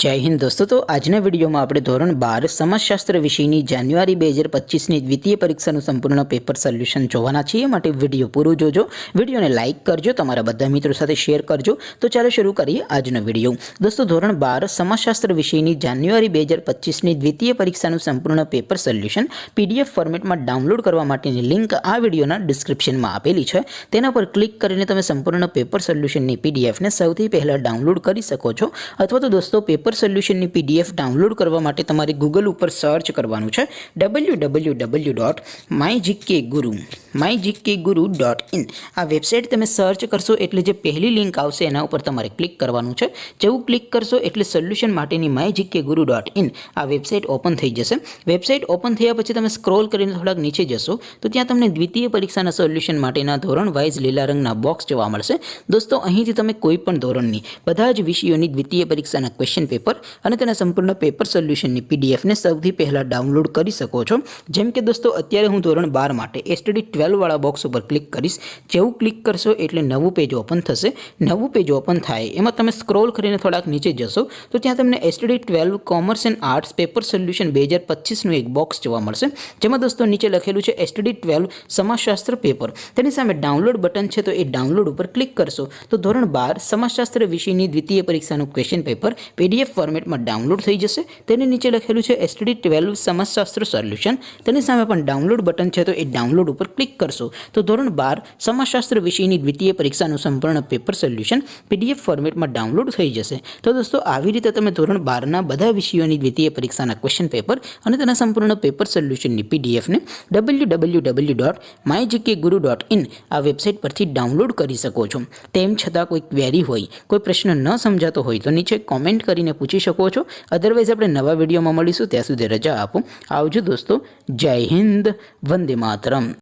जय हिंद दोस्तों। तो आजना वीडियो में આપણે ધોરણ 12 સમાજશાસ્ત્ર વિષયની જાન્યુઆરી 2025 ની દ્વિતીય પરીક્ષાનું સંપૂર્ણ પેપર સોલ્યુશન જોવાના છીએ। માટે વિડિયો પૂરો જોજો, વિડિયોને લાઈક કરજો, તમારા બધા મિત્રો સાથે શેર કરજો। તો ચાલો શરૂ કરીએ આજનો વિડિયો। દોસ્તો ધોરણ 12 સમાજશાસ્ત્ર વિષયની જાન્યુઆરી 2025 ની દ્વિતીય પરીક્ષાનું સંપૂર્ણ પેપર સોલ્યુશન પીડીએફ ફોર્મેટમાં ડાઉનલોડ કરવા માટેની લિંક આ વિડિયોના ડિસ્ક્રિપ્શનમાં આપેલી છે। તેના પર ક્લિક કરીને તમે સંપૂર્ણ પેપર સોલ્યુશનની પીડીએફને સૌથી પહેલા ડાઉનલોડ કરી શકો છો। અથવા તો દોસ્તો પેપર સોલ્યુશનની પીડીએફ ડાઉનલોડ કરવા માટે તમારે ગૂગલ ઉપર સર્ચ કરવાનું છે www.mygkguru.in। આ વેબસાઇટ તમે સર્ચ કરશો એટલે જે પહેલી લિંક આવશે એના ઉપર તમારે ક્લિક કરવાનું છે। જેવું ક્લિક કરશો એટલે સોલ્યુશન માટેની mygkguru.in આ વેબસાઇટ ઓપન થઈ જશે। વેબસાઇટ ઓપન થયા પછી તમે સ્ક્રોલ કરીને થોડાક નીચે જશો તો ત્યાં તમને દ્વિતીય પરીક્ષાના સોલ્યુશન માટેના ધોરણ વાઇઝ લીલા રંગના બોક્સ જોવા મળશે। દોસ્તો અહીંથી તમે કોઈ પણ ધોરણની બધા જ વિષયોની દ્વિતીય પરીક્ષાના ક્વેશ્ચન પેપર અને તેના સંપૂર્ણ પેપર સોલ્યુશનની પીડીએફને સૌથી પહેલા ડાઉનલોડ કરી શકો છો। જેમ કે દોસ્તો અત્યારે હું ધોરણ 12 માટે એસટીડી 12 વાળા બોક્સ ઉપર ક્લિક કરીશ। જેવું ક્લિક કરશો એટલે નવું પેજ ઓપન થશે। નવું પેજ ઓપન થાય એમાં તમે સ્ક્રોલ કરીને થોડાક નીચે જશો તો ત્યાં તમને STD 12 commerce and arts paper solution 2025 નું એક બોક્સ જોવા મળશે। જેમાં દોસ્તો નીચે લખેલું છે એસટીડી 12 સમાજશાસ્ત્ર પેપર। તેની સામે ડાઉનલોડ બટન છે તો એ ડાઉનલોડ ઉપર ક્લિક કરશો તો ધોરણ 12 સમાજશાસ્ત્ર વિષયની દ્વિતીય પરીક્ષાનું ક્વેશ્ચન પેપર પીડીએફ ફોર્મેટમાં ડાઉનલોડ થઈ જશે। તેની નીચે લખેલું છે એસટીડી 12 સમાજશાસ્ત્ર સોલ્યુશન। તેની સામે પણ ડાઉનલોડ બટન છે તો એ ડાઉનલોડ ઉપર ક્લિક કરશો તો ધોરણ 12 સમાજશાસ્ત્ર વિષયની દ્વિતીય પરીક્ષાનું સંપૂર્ણ પેપર સોલ્યુશન પીડીએફ ફોર્મેટમાં ડાઉનલોડ થઈ જશે। તો દોસ્તો આવી રીતે તમે ધોરણ 12ના બધા વિષયોની દ્વિતીય પરીક્ષાના ક્વેશ્ચન પેપર અને તેના સંપૂર્ણ પેપર સોલ્યુશનની પીડીએફને www.mygkguru.in આ વેબસાઇટ પરથી ડાઉનલોડ કરી શકો છો। તેમ છતાં કોઈ ક્વેરી હોય, કોઈ પ્રશ્ન ન સમજાતો હોય તો નીચે કોમેન્ટ કરીને પૂછી શકો છો। અધરવાઇઝ આપણે નવા વિડીયોમાં મળીશું, ત્યાં સુધી રજા આપો। આવજો દોસ્તો। જય હિન્દ, વંદે માતરમ।